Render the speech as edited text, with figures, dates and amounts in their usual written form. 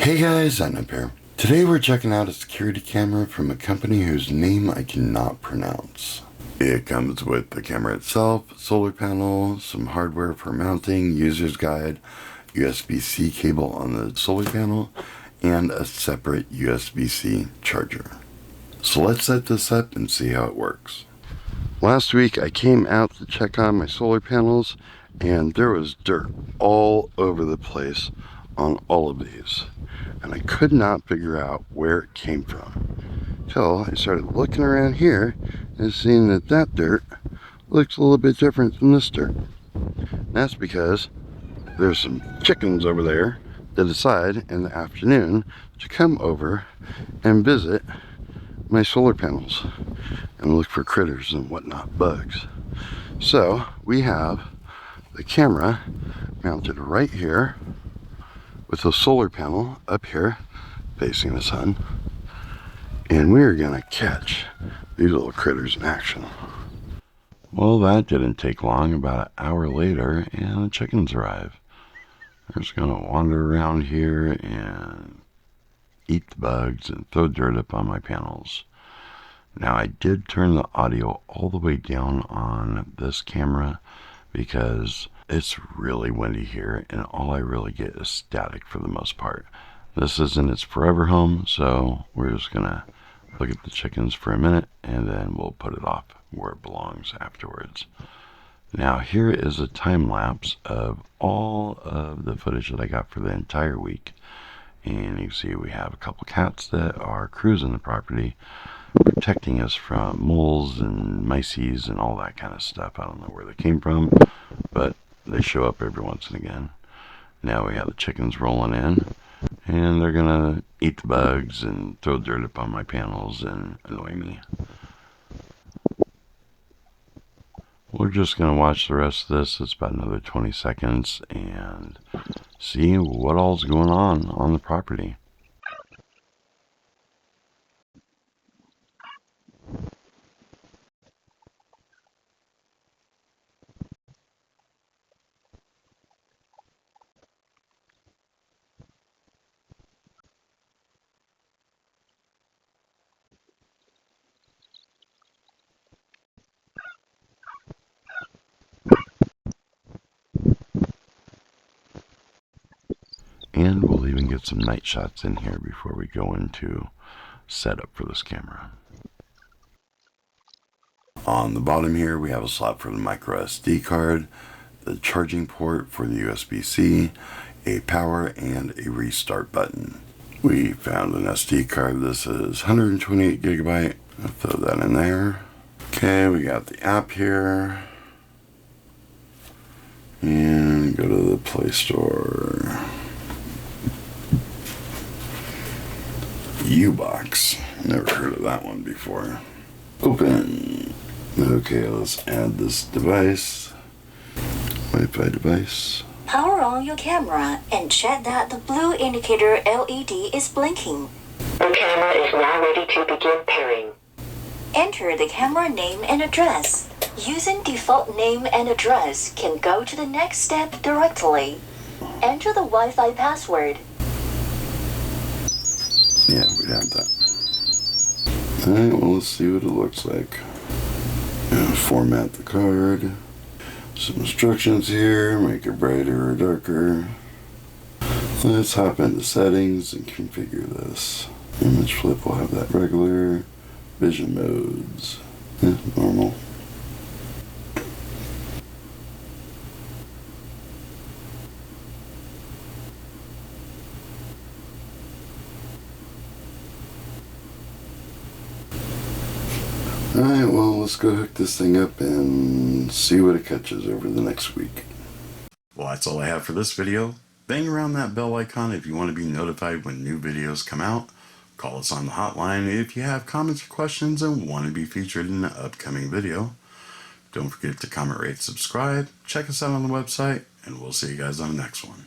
Hey guys, I'm up here. Today we're checking out a security camera from a company whose name I cannot pronounce. It comes with the camera itself, solar panel, some hardware for mounting, user's guide, USB-C cable on the solar panel, and a separate USB-C charger. So let's set this up and see how it works. Last week I came out to check on my solar panels and there was dirt all over the place on all of these. And I could not figure out where it came from. Till I started looking around here and seeing that that dirt looks a little bit different than this dirt. And that's because there's some chickens over there that decide in the afternoon to come over and visit my solar panels and look for critters and whatnot, bugs. So we have the camera mounted right here with the solar panel up here facing the sun, and we're gonna catch these little critters in action. Well, that didn't take long. About an hour later and the chickens arrive. They're just gonna wander around here and eat the bugs and throw dirt up on my panels. Now I did turn the audio all the way down on this camera because it's really windy here and all I really get is static for the most part. This isn't its forever home, so we're just gonna look at the chickens for a minute and then we'll put it off where it belongs afterwards. Now here is a time lapse of all of the footage that I got for the entire week, and you can see we have a couple cats that are cruising the property, protecting us from moles and mices and all that kind of stuff. I don't know where they came from, but they show up every once and again. Now we have the chickens rolling in, and they're gonna eat the bugs and throw dirt up on my panels and annoy me. We're just gonna watch the rest of this. It's about another 20 seconds and see what all's going on the property. And we'll even get some night shots in here before we go into setup for this camera. On the bottom here we have a slot for the micro SD card, the charging port for the USB-C, a power, and a restart button. We found an SD card. This is 128 gigabyte. I'll throw that in there. Okay, we got the app here. And go to the Play Store. U-Box. Never heard of that one before. Open. Okay, let's add this device. Wi-Fi device. Power on your camera and check that the blue indicator LED is blinking. The camera is now ready to begin pairing. Enter the camera name and address. Using default name and address can go to the next step directly. Enter the Wi-Fi password. Yeah, we have that. Alright, well, let's see what it looks like. Format the card. Some instructions here, make it brighter or darker. Let's hop into settings and configure this. Image flip will have that regular. Vision modes. Normal. Alright, well, let's go hook this thing up and see what it catches over the next week. Well, that's all I have for this video. Bang around that bell icon if you want to be notified when new videos come out. Call us on the hotline if you have comments or questions and want to be featured in an upcoming video. Don't forget to comment, rate, subscribe. Check us out on the website, and we'll see you guys on the next one.